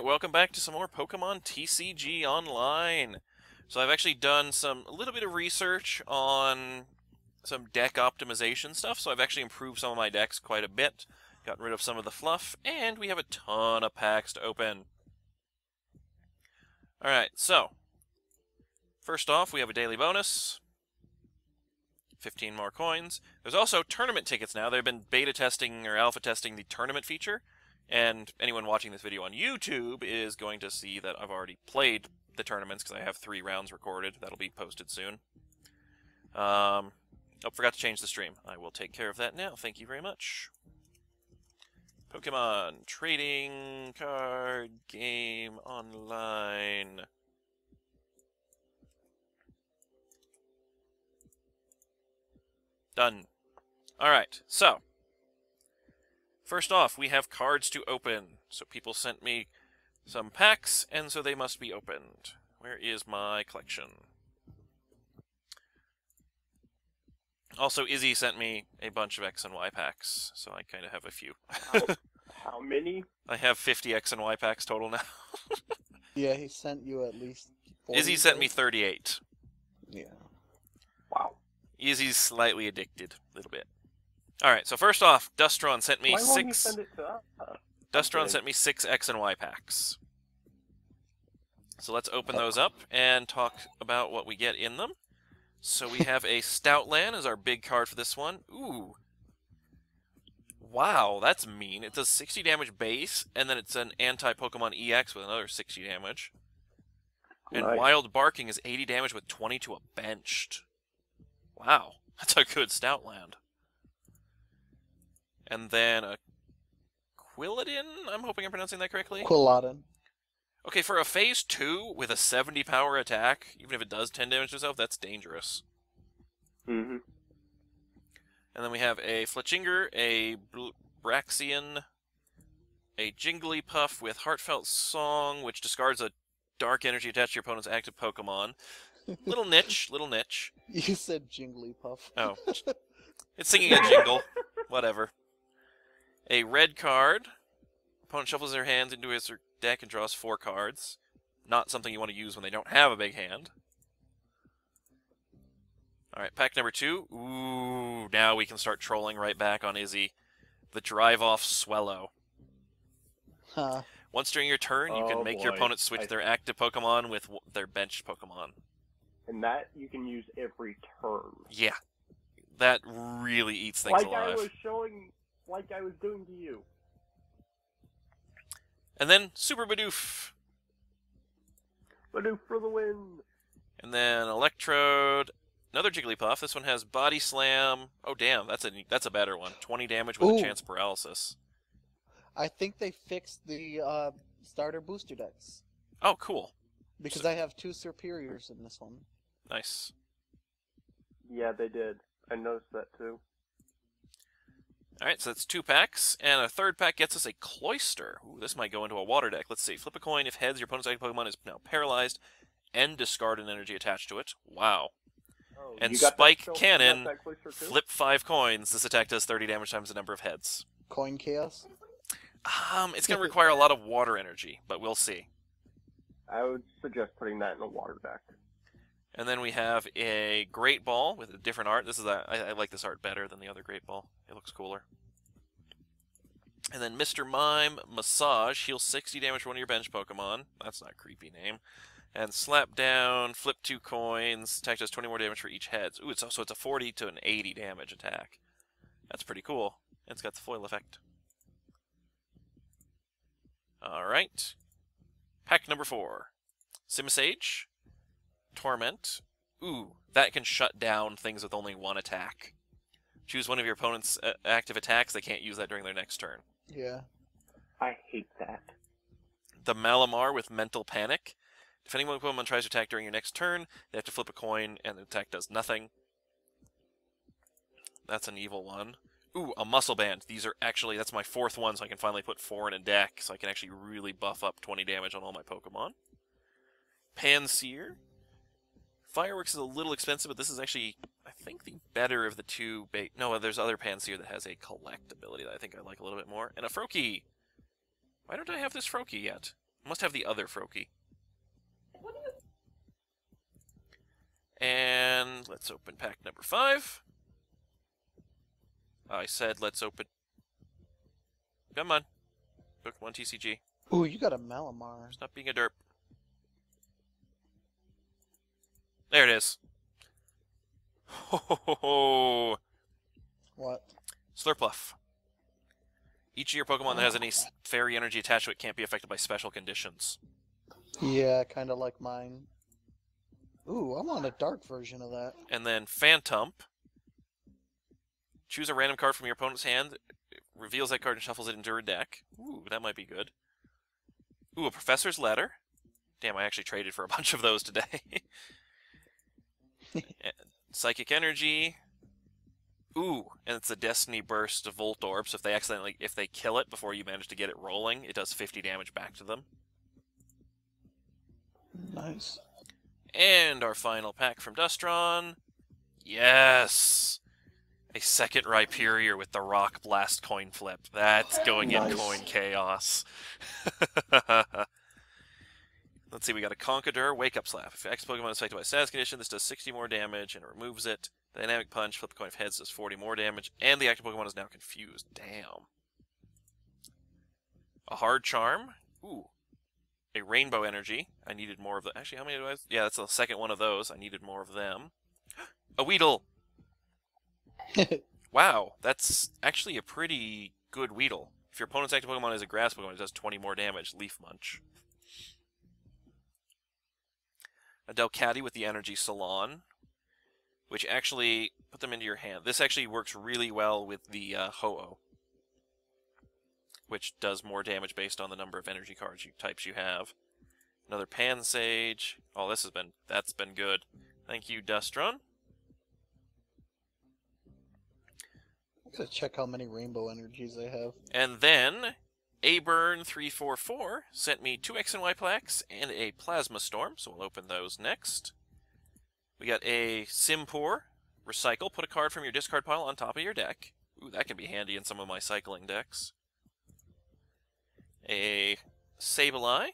Alright, welcome back to some more Pokemon TCG Online. So I've actually done a little bit of research on some deck optimization stuff, so I've actually improved some of my decks quite a bit, gotten rid of some of the fluff, and we have a ton of packs to open. Alright, so, first off, we have a daily bonus, 15 more coins. There's also tournament tickets now. They've been beta testing or alpha testing the tournament feature. And anyone watching this video on YouTube is going to see that I've already played the tournaments because I have 3 rounds recorded. That'll be posted soon. Oh, forgot to change the stream. I will take care of that now. Thank you very much. Pokemon Trading Card Game Online. Done. Alright, so first off, we have cards to open. So people sent me some packs, and so they must be opened. Where is my collection? Also, Izzy sent me a bunch of X and Y packs, so I kind of have a few. How many? I have 50 X and Y packs total now. Yeah, he sent you at least 40. Izzy sent me 38. Yeah. Wow. Izzy's slightly addicted, a little bit. Alright, so first off, Dustron sent me Why won't you send it to us? Dustron sent me 6 X and Y packs. So let's open those up and talk about what we get in them. So we have a Stoutland as our big card for this one. Ooh. Wow, that's mean. It does 60 damage base, and then it's an anti-Pokemon EX with another 60 damage. And Nice. Wild Barking is 80 damage with 20 to a benched. Wow, that's a good Stoutland. And then a Quilladin? I'm hoping I'm pronouncing that correctly. Quilladin. Okay, for a Phase 2 with a 70 power attack, even if it does 10 damage to itself, that's dangerous. Mm-hmm. And then we have a Fletchinger, a Braxian, a Jigglypuff with Heartfelt Song, which discards a dark energy attached to your opponent's active Pokemon. Little niche, little niche. You said Jigglypuff. Oh. It's singing a jingle. Whatever. A red card. Opponent shuffles their hands into his deck and draws 4 cards. Not something you want to use when they don't have a big hand. Alright, pack number 2. Ooh, now we can start trolling right back on Izzy. The Drive-Off Swellow. Huh. Once during your turn, you can make your boy. opponent switch their active Pokemon with their benched Pokemon. And that you can use every turn. Yeah. That really eats things alive. Like I was doing to you. And then Super Bidoof. Badoo for the win. And then Electrode. Another Jigglypuff. This one has Body Slam. Oh, damn. That's a better one. 20 damage with a chance paralysis. I think they fixed the starter booster decks. Oh, cool. Because I have 2 superiors in this one. Nice. Yeah, they did. I noticed that too. Alright, so that's 2 packs. And a third pack gets us a Cloyster. Ooh, this might go into a water deck. Let's see. Flip a coin. If heads, your opponent's active Pokemon is now paralyzed and discard an energy attached to it. Wow. Oh, And you got Spike that Cannon, Cloyster too? flip 5 coins. This attack does 30 damage times the number of heads. Coin Chaos? It's going to require a lot of water energy, but we'll see. I would suggest putting that in a water deck. And then we have a Great Ball with a different art. I like this art better than the other Great Ball. It looks cooler. And then Mr. Mime Massage heals 60 damage for one of your bench Pokemon. That's not a creepy name. And Slap Down, flip 2 coins. Attack does 20 more damage for each head. Ooh, it's a 40 to an 80 damage attack. That's pretty cool. And it's got the foil effect. Alright. Pack number 4. Simisage. Torment. Ooh, that can shut down things with only 1 attack. Choose one of your opponent's active attacks. They can't use that during their next turn. Yeah. I hate that. The Malamar with Mental Panic. If any Pokemon tries to attack during your next turn, they have to flip a coin, and the attack does nothing. That's an evil one. Ooh, a Muscle Band. These are actually, that's my 4th one, so I can finally put 4 in a deck, so I can actually really buff up 20 damage on all my Pokemon. Panseer. Fireworks is a little expensive, but this is actually, I think, the better of the 2 no, there's other Panseer that has a collect ability that I think I like a little bit more. And a Froakie! Why don't I have this Froakie yet? Must have the other Froakie. And let's open pack number 5. I said let's open... Come on. Book 1 TCG. Ooh, you got a Malamar. Stop being a derp. There it is. Ho ho ho ho! What? Slurpluff. Each of your Pokemon that has any fairy energy attached to it can't be affected by special conditions. Yeah, kind of like mine. Ooh, I want a dark version of that. And then Phantump. Choose a random card from your opponent's hand, reveals that card and shuffles it into your deck. Ooh, that might be good. Ooh, a Professor's Letter. Damn, I actually traded for a bunch of those today. Psychic Energy. Ooh, and it's a Destiny Burst of Voltorb, so if they kill it before you manage to get it rolling, it does 50 damage back to them. Nice. And our final pack from Dustron. Yes! A second Rhyperior with the Rock Blast coin flip. That's going in Coin Chaos. Let's see, we got a Conqueror, Wake Up Slap. If X Pokemon is affected by a status condition, this does 60 more damage and it removes it. Dynamic Punch, flip a coin of heads, does 40 more damage, and the active Pokemon is now confused. Damn. A Hard Charm. Ooh. A Rainbow Energy. I needed more of the... Actually, how many do I... Yeah, that's the second one of those. I needed more of them. A Weedle! Wow, that's actually a pretty good Weedle. If your opponent's active Pokemon is a Grass Pokemon, it does 20 more damage. Leaf Munch. A Delcatty with the Energy Salon, which actually... Put them into your hand. This actually works really well with the Ho-Oh, which does more damage based on the number of energy cards types you have. Another Pansage. Oh, that's been good. Thank you, Dustron. I'm gonna check how many rainbow energies I have. And then Aburn344 sent me 2 X and Y plaques and a Plasma Storm, so we'll open those next. We got a Simpor. Recycle. Put a card from your discard pile on top of your deck. Ooh, that can be handy in some of my cycling decks. A Sableye.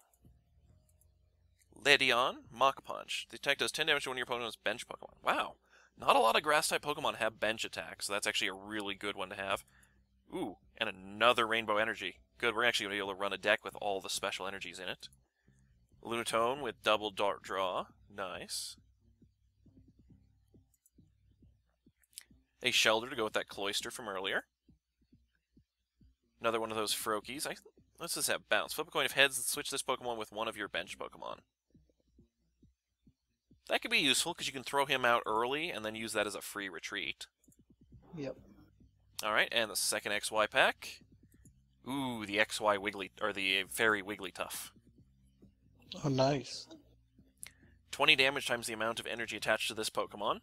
Ledion. Mach Punch. The attack does 10 damage to one of your opponent's bench Pokemon. Wow. Not a lot of Grass-type Pokemon have bench attacks, so that's actually a really good one to have. Ooh, and another Rainbow Energy. Good, we're actually going to be able to run a deck with all the special energies in it. Lunatone with double Dart Draw. Nice. A Shelter to go with that Cloyster from earlier. Another one of those Froakies. Let's just have Bounce. Flip a coin of heads and switch this Pokemon with one of your bench Pokemon. That could be useful, because you can throw him out early and then use that as a free retreat. Yep. Alright, and the second XY pack. Ooh, the XY Wiggly, or the Fairy Wigglytuff. Oh, nice. 20 damage times the amount of energy attached to this Pokemon.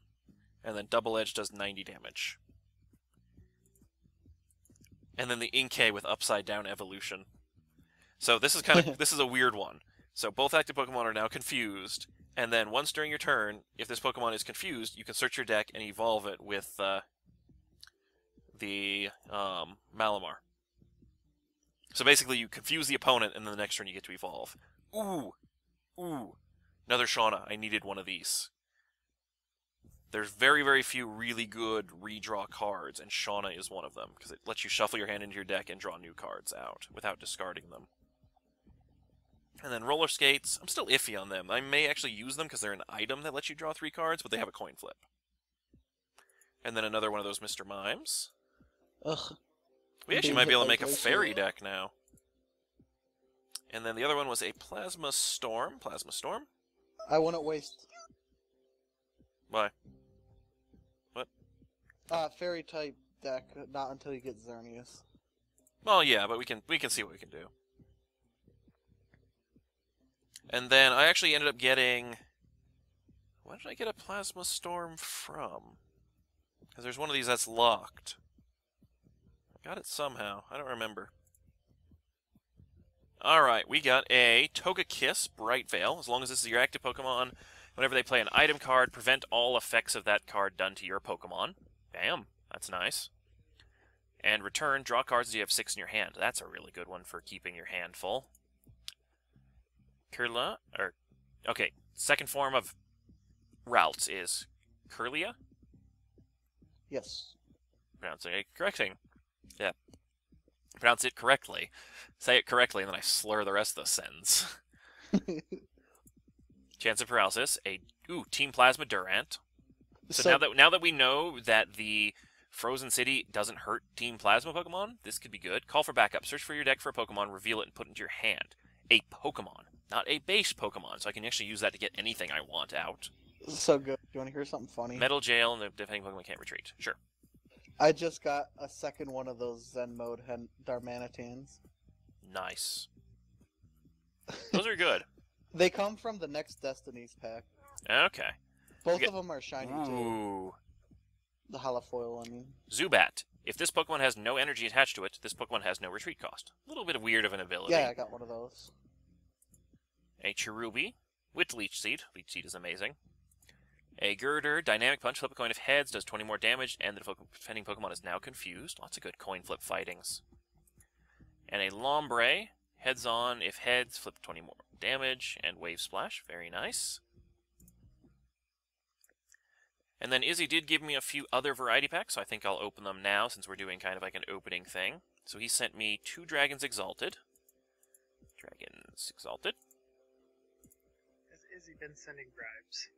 And then Double Edge does 90 damage. And then the Inkay with Upside Down Evolution. So this is this is a weird one. So both active Pokemon are now confused, and then once during your turn, if this Pokemon is confused, you can search your deck and evolve it with the Malamar. So basically you confuse the opponent, and then the next turn you get to evolve. Ooh! Ooh! Another Shauna. I needed one of these. There's very, very few really good redraw cards, and Shauna is one of them, because it lets you shuffle your hand into your deck and draw new cards out without discarding them. And then Roller Skates, I'm still iffy on them. I may actually use them because they're an item that lets you draw 3 cards, but they have a coin flip. And then another one of those Mr. Mimes. Ugh. We actually might be able to make a fairy deck now. And then the other one was a Plasma Storm. Plasma Storm? I wouldn't waste... Why? Fairy type deck, not until you get Xerneas. Well, yeah, but we can see what we can do. And then I actually ended up getting... Where did I get a Plasma Storm from? Because there's one of these that's locked. I got it somehow. I don't remember. Alright, we got a Togekiss Bright Veil. As long as this is your active Pokemon, whenever they play an item card, prevent all effects of that card done to your Pokemon. Damn, that's nice. And return, draw cards as you have 6 in your hand. That's a really good one for keeping your hand full. Curla, or okay, second form of routes is Curlia. Yes. Pronouncing it correcting. Yeah. Pronounce it correctly. Say it correctly, and then I slur the rest of the sentence. Chance of paralysis. Team Plasma Durant. So now that we know that the Frozen City doesn't hurt Team Plasma Pokemon, this could be good. Call for backup. Search for your deck for a Pokemon, reveal it, and put it into your hand. A Pokemon, not a base Pokemon, so I can actually use that to get anything I want out. So good. Do you want to hear something funny? Metal Jail, and the defending Pokemon can't retreat. Sure. I just got a second one of those Zen mode Darmanitans. Nice. Those are good. They come from the next Destinies pack. Okay. Both of them are shiny too. Ooh. The holofoil, I mean. Zubat. If this Pokemon has no energy attached to it, this Pokemon has no retreat cost. A little bit weird of an ability. Yeah, I got one of those. A Cherubi with Leech Seed. Leech Seed is amazing. A Girder, Dynamic Punch, flip a coin if heads, does 20 more damage, and the defending Pokemon is now confused. Lots of good coin flip fightings. And a Lombre, heads on if heads, flip 20 more damage, and Wave Splash. Very nice. And then Izzy did give me a few other variety packs, so I think I'll open them now since we're doing kind of like an opening thing. So he sent me 2 Dragons Exalted. Dragons Exalted. Has Izzy been sending bribes?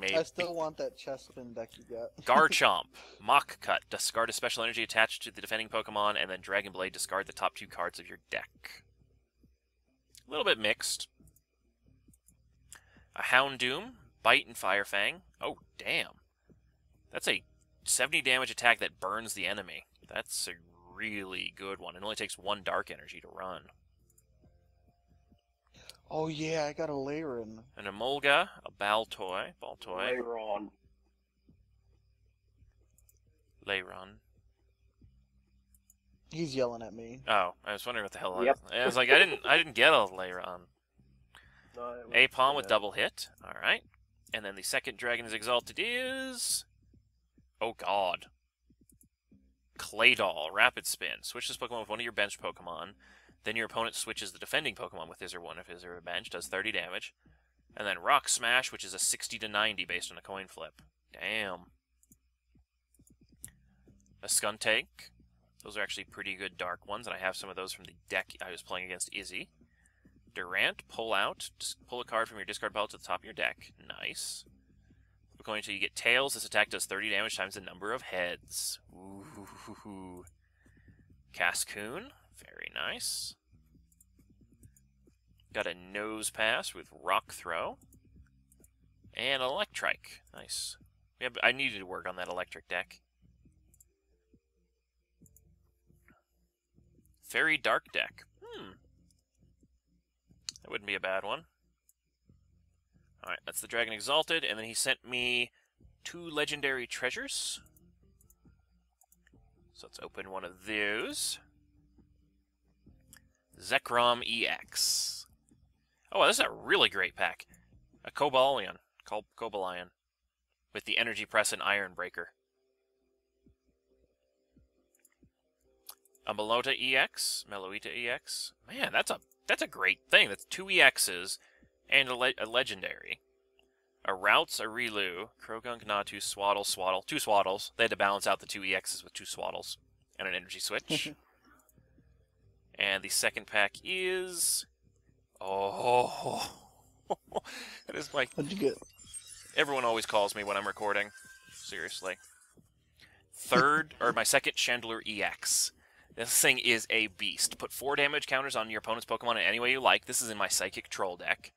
Maybe. I still want that chest spin deck you got. Garchomp, Mach Cut, discard a special energy attached to the defending Pokemon, and then Dragon Blade, discard the top 2 cards of your deck. A little bit mixed. A Houndoom, Bite and Fire Fang. Oh, damn. That's a 70 damage attack that burns the enemy. That's a really good one. It only takes 1 dark energy to run. Oh yeah, I got a Lairon. An Emolga, a Baltoy. Lairon. Lairon. He's yelling at me. Oh, I was wondering what the hell Yep. I was like, I didn't get a Lairon. No, it was Apom with bad. double hit. Alright. And then the second Dragon is Exalted is... Oh god. Claydol, Rapid Spin. Switch this Pokemon with one of your bench Pokemon. Then your opponent switches the defending Pokemon with his or one of his or her bench. Does 30 damage. And then Rock Smash, which is a 60 to 90 based on a coin flip. Damn. A Skuntank. Those are actually pretty good dark ones, and I have some of those from the deck I was playing against Izzy. Durant, pull out. Just pull a card from your discard pile to the top of your deck. Nice. We're going to get Tails. This attack does 30 damage times the number of heads. Ooh. Cascoon. Very nice. Got a Nose Pass with Rock Throw. And Electrike. Nice. I needed to work on that electric deck. Fairy Dark deck. That wouldn't be a bad one. Alright, that's the Dragon Exalted, and then he sent me 2 Legendary Treasures. So let's open one of those. Zekrom EX. Oh, wow, this is a really great pack. A Cobalion. Cobalion. With the Energy Press and Iron Breaker. A Meloetta EX. Man, that's a great thing. That's 2 EXs and a Legendary. A Routes, a Relu, Krogunk, Natu, Swaddle. 2 Swaddles. They had to balance out the 2 EXs with 2 Swaddles. And an Energy Switch. And the second pack is... Oh... That is my... What'd you get? Everyone always calls me when I'm recording. Seriously. My second Chandelure EX. This thing is a beast. Put 4 damage counters on your opponent's Pokemon in any way you like. This is in my Psychic Troll deck.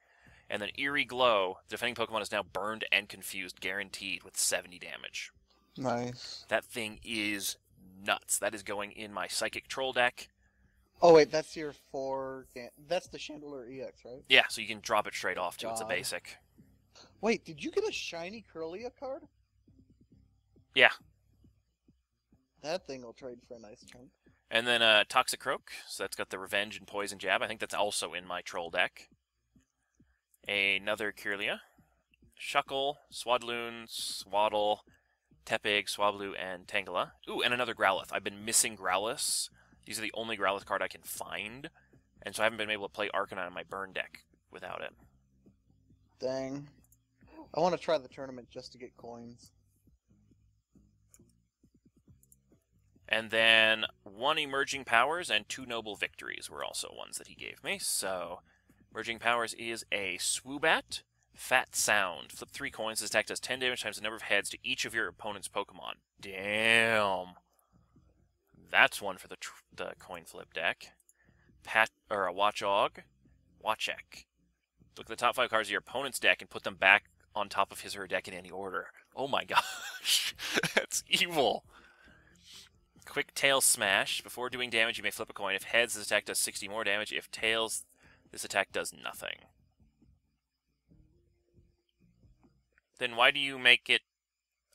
And then Eerie Glow. The defending Pokemon is now burned and confused, guaranteed, with 70 damage. Nice. That thing is nuts. That is going in my Psychic Troll deck. Oh wait, that's your 4... That's the Chandelure EX, right? Yeah, so you can drop it straight off, too. It's a God. basic. Wait, did you get a shiny Curlia card? Yeah. That thing will trade for a nice chunk. And then Toxicroak, so that's got the Revenge and Poison Jab. I think that's also in my Troll deck. Another Kirlia. Shuckle, Swadloon, Swaddle, Tepig, Swablu, and Tangela. Ooh, and another Growlithe. I've been missing Growlithe. These are the only Growlithe card I can find. And so I haven't been able to play Arcanine on my burn deck without it. Dang. I want to try the tournament just to get coins. And then 1 Emerging Powers and 2 Noble Victories were also ones that he gave me. So, Emerging Powers is a Swoobat, Fat Sound. Flip 3 coins. This attack does 10 damage times the number of heads to each of your opponent's Pokemon. Damn. That's one for the coin flip deck. A Watchog, Watchek. Look at the top 5 cards of your opponent's deck and put them back on top of his or her deck in any order. Oh my gosh. That's evil. Quick Tail Smash. Before doing damage, you may flip a coin. If heads, this attack does 60 more damage. If tails, this attack does nothing. Then why do you make it...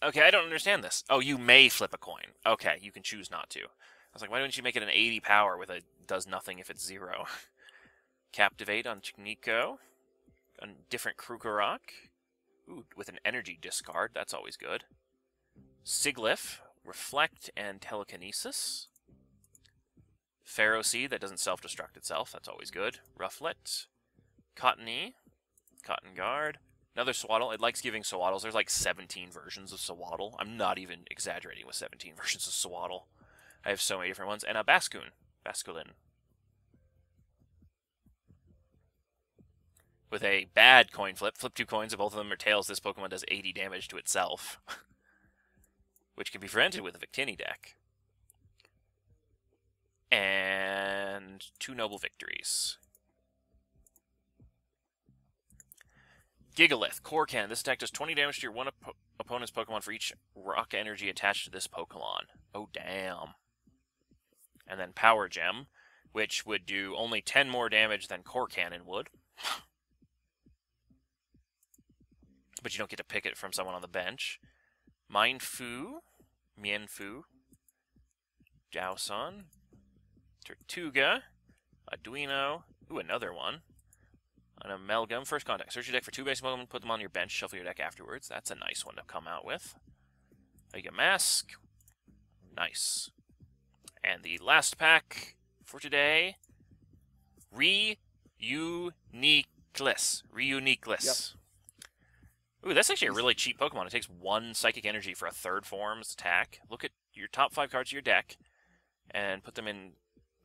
Okay, I don't understand this. Oh, you may flip a coin. Okay, you can choose not to. I was like, why don't you make it an 80 power with a does nothing if it's 0? Captivate on Nico. A different Krugerok. Ooh, with an energy discard. That's always good. Siglif. Reflect and Telekinesis. Pharaoh Seed, that doesn't self-destruct itself. That's always good. Rufflet. Cottony. Cotton Guard. Another Swaddle. It likes giving Swaddles. There's like 17 versions of Swaddle. I'm not even exaggerating with 17 versions of Swaddle. I have so many different ones. And a Basculin. With a bad coin flip. Flip 2 coins. If both of them are tails, this Pokemon does 80 damage to itself. Which can be prevented with a Victini deck. And 2 Noble Victories. Gigalith, Core Cannon. This attack does 20 damage to your one opponent's Pokemon for each rock energy attached to this Pokemon. Oh, damn. And then Power Gem, which would do only 10 more damage than Core Cannon would. But you don't get to pick it from someone on the bench. Mienfoo, Jowson, Tortuga, Arduino, ooh, another one, an Amalgam. First contact. Search your deck for 2 basic Pokemon, put them on your bench, shuffle your deck afterwards. That's a nice one to come out with. A Mask, nice. And the last pack for today, Reuniqueless. Yep. Ooh, that's actually a really cheap Pokemon. It takes 1 Psychic Energy for a 3rd form's attack. Look at your top 5 cards of your deck and put them in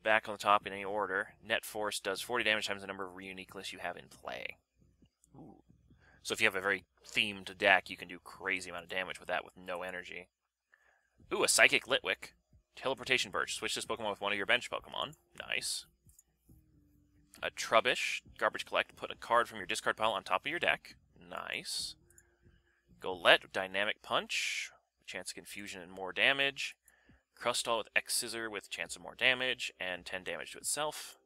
back on the top in any order. Net Force does 40 damage times the number of Reuniqueless you have in play. Ooh. So if you have a very themed deck, you can do crazy amount of damage with that with no energy. Ooh, a Psychic Litwick. Teleportation Birch. Switch this Pokemon with one of your bench Pokemon. Nice. A Trubbish. Garbage Collect. Put a card from your discard pile on top of your deck. Nice. Golett, Dynamic Punch, chance of confusion and more damage. Crustal with X-Scissor with chance of more damage and 10 damage to itself.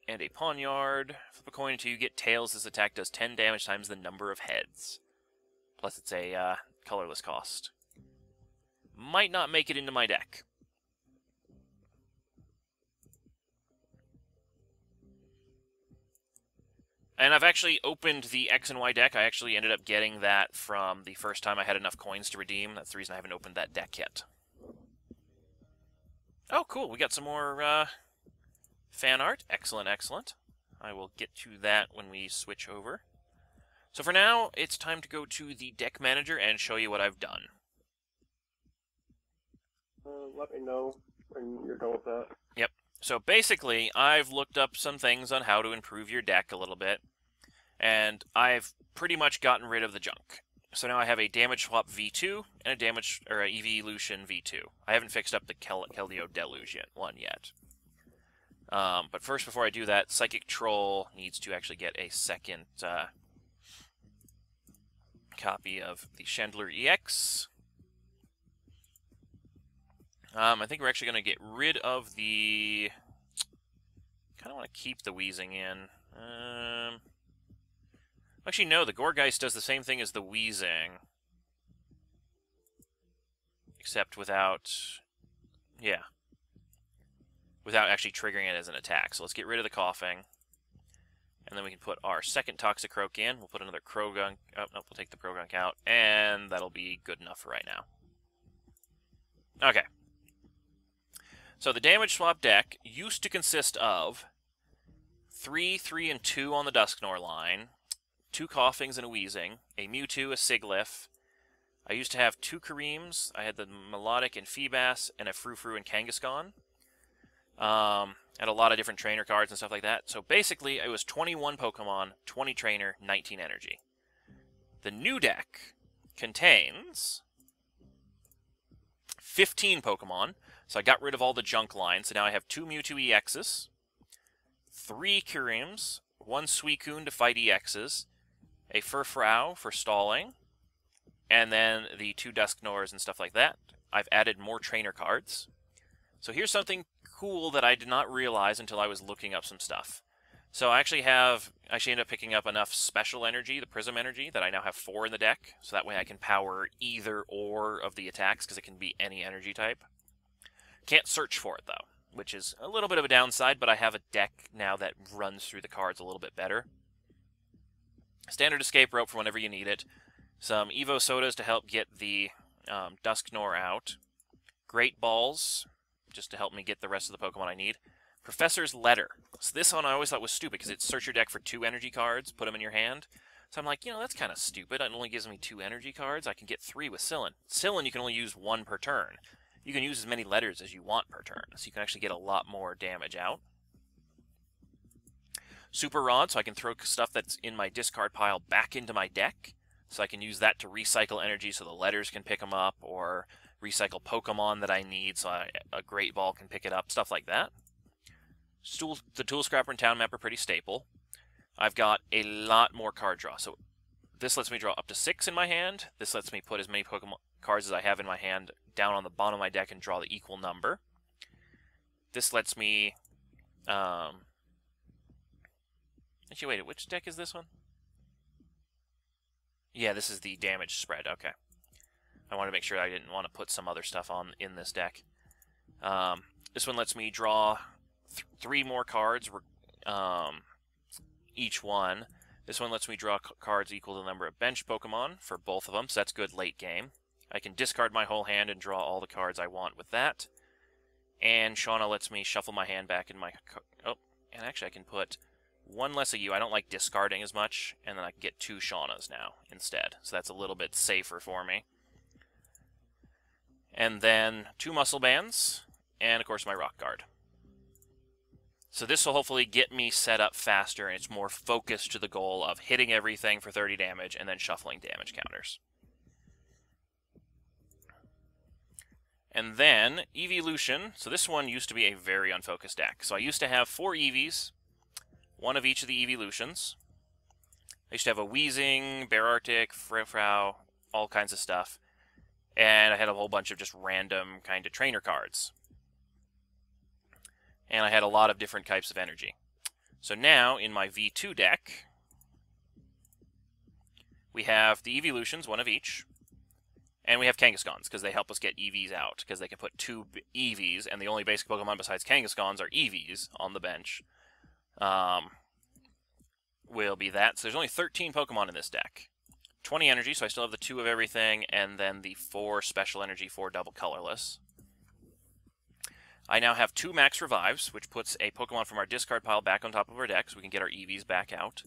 And a Pawniard. Flip a coin until you get tails. This attack does 10 damage times the number of heads. Plus it's a colorless cost. Might not make it into my deck. And I've actually opened the X and Y deck. I actually ended up getting that from the first time I had enough coins to redeem. That's the reason I haven't opened that deck yet. Oh, cool. We got some more fan art. Excellent, excellent. I will get to that when we switch over. So for now, it's time to go to the deck manager and show you what I've done. Let me know when you're done with that. Yep. So basically, I've looked up some things on how to improve your deck a little bit, and I've pretty much gotten rid of the junk. So now I have a Damage Swap V2 and a Evolution V2. I haven't fixed up the Keldeo Deluge yet. But first, before I do that, Psychic Troll needs to actually get a second copy of the Chandler EX. I think we're actually going to get rid of the... kind of want to keep the Wheezing in. Actually, no, the Gourgeist does the same thing as the Wheezing. Except without... yeah. Without actually triggering it as an attack. So let's get rid of the Coughing. And then we can put our second Toxicroak in. We'll put another Krogunk... oh, no, we'll take the Krogunk out. And that'll be good enough for right now. Okay. So the damage swap deck used to consist of 3, 3, and 2 on the Dusknoir line, 2 Coughings and a Wheezing, a Mewtwo, a Siglif. I used to have 2 Kareems. I had the Melodic and Feebas, and a Frou-Frou and Kangaskhan. Had a lot of different trainer cards and stuff like that. So basically, it was 21 Pokemon, 20 trainer, 19 energy. The new deck contains 15 Pokemon. So I got rid of all the junk lines. So now I have 2 Mewtwo EXs, 3 Kareems, 1 Suicune to fight EXs, a Furfrou for stalling, and then the 2 Dusknoirs and stuff like that. I've added more trainer cards. So here's something cool that I did not realize until I was looking up some stuff. So I actually ended up picking up enough special energy, the Prism energy, that I now have 4 in the deck. So that way I can power either or of the attacks, because it can be any energy type. Can't search for it, though, which is a little bit of a downside, but I have a deck now that runs through the cards a little bit better. Standard escape rope for whenever you need it. Some Evo Sodas to help get the Dusknoir out. Great Balls, just to help me get the rest of the Pokemon I need. Professor's Letter. So this one I always thought was stupid, because it search your deck for 2 energy cards, put them in your hand. So I'm like, that's kind of stupid. It only gives me 2 energy cards. I can get 3 with Sillin. Sillin, you can only use 1 per turn. You can use as many letters as you want per turn, so you can actually get a lot more damage out. Super Rod, so I can throw stuff that's in my discard pile back into my deck, so I can use that to recycle energy so the letters can pick them up, or recycle Pokemon that I need so a Great Ball can pick it up, stuff like that. The Tool Scrapper and Town Map are pretty staple. I've got a lot more card draw, so this lets me draw up to 6 in my hand. This lets me put as many Pokemon cards as I have in my hand down on the bottom of my deck and draw the equal number. This lets me... Actually, wait, which deck is this one? Yeah, this is the damage spread, okay. I want to make sure I didn't want to put some other stuff in this deck. This one lets me draw 3 more cards, each one. This one lets me draw cards equal to the number of bench Pokemon for both of them, so that's good late game. I can discard my whole hand and draw all the cards I want with that. And Shauna lets me shuffle my hand back in my... Oh, and actually I can put 1 less of you. I don't like discarding as much, and then I can get 2 Shaunas now instead. So that's a little bit safer for me. And then 2 Muscle Bands, and of course my Rock Guard. So this will hopefully get me set up faster, and it's more focused to the goal of hitting everything for 30 damage and then shuffling damage counters. And then Evolution. So this one used to be a very unfocused deck. So I used to have 4 Eevees, 1 of each of the Evolutions. I used to have a Wheezing, Bear Arctic, Frou-Frou, all kinds of stuff. And I had a whole bunch of just random kind of trainer cards. And I had a lot of different types of energy. So now, in my V2 deck, we have the Evolutions, 1 of each. And we have Kangaskhan's, because they help us get EVs out, because they can put 2 EVs, and the only basic Pokemon besides Kangaskhan's are EVs on the bench. Will be that. So there's only 13 Pokemon in this deck. 20 energy, so I still have the 2 of everything, and then the 4 special energy, 4 double colorless. I now have 2 max revives, which puts a Pokemon from our discard pile back on top of our deck, so we can get our EVs back out.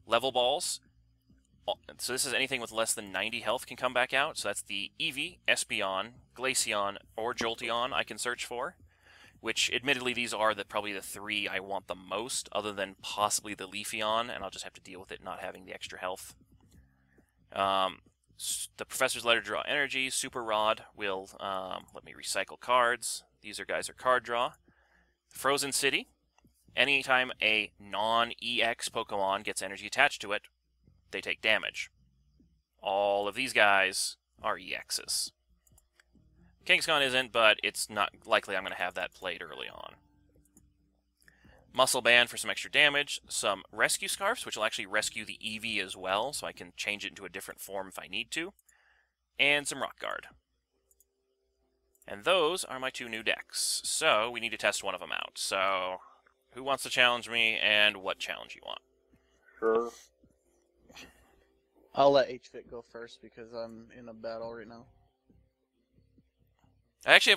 Level balls. So this is anything with less than 90 health can come back out. So that's the Eevee, Espeon, Glaceon, or Jolteon I can search for. Which, admittedly, these are probably the 3 I want the most, other than possibly the Leafeon, and I'll just have to deal with it not having the extra health. The Professor's Letter draw energy. Super Rod will let me recycle cards. These guys are card draw. Frozen City. Anytime a non-EX Pokemon gets energy attached to it, they take damage. All of these guys are EXs. Kangaskhan isn't, but it's not likely I'm going to have that played early on. Muscle Band for some extra damage. Some Rescue Scarfs, which will actually rescue the Eevee as well, so I can change it into a different form if I need to. And some Rock Guard. And those are my 2 new decks. So we need to test one of them out. So who wants to challenge me, and what challenge you want? Sure. I'll let HFit go first because I'm in a battle right now. I actually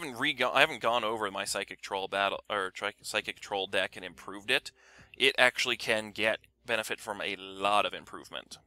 haven't gone over my Psychic Troll battle or Psychic Troll deck and improved it. It actually can get benefit from a lot of improvement.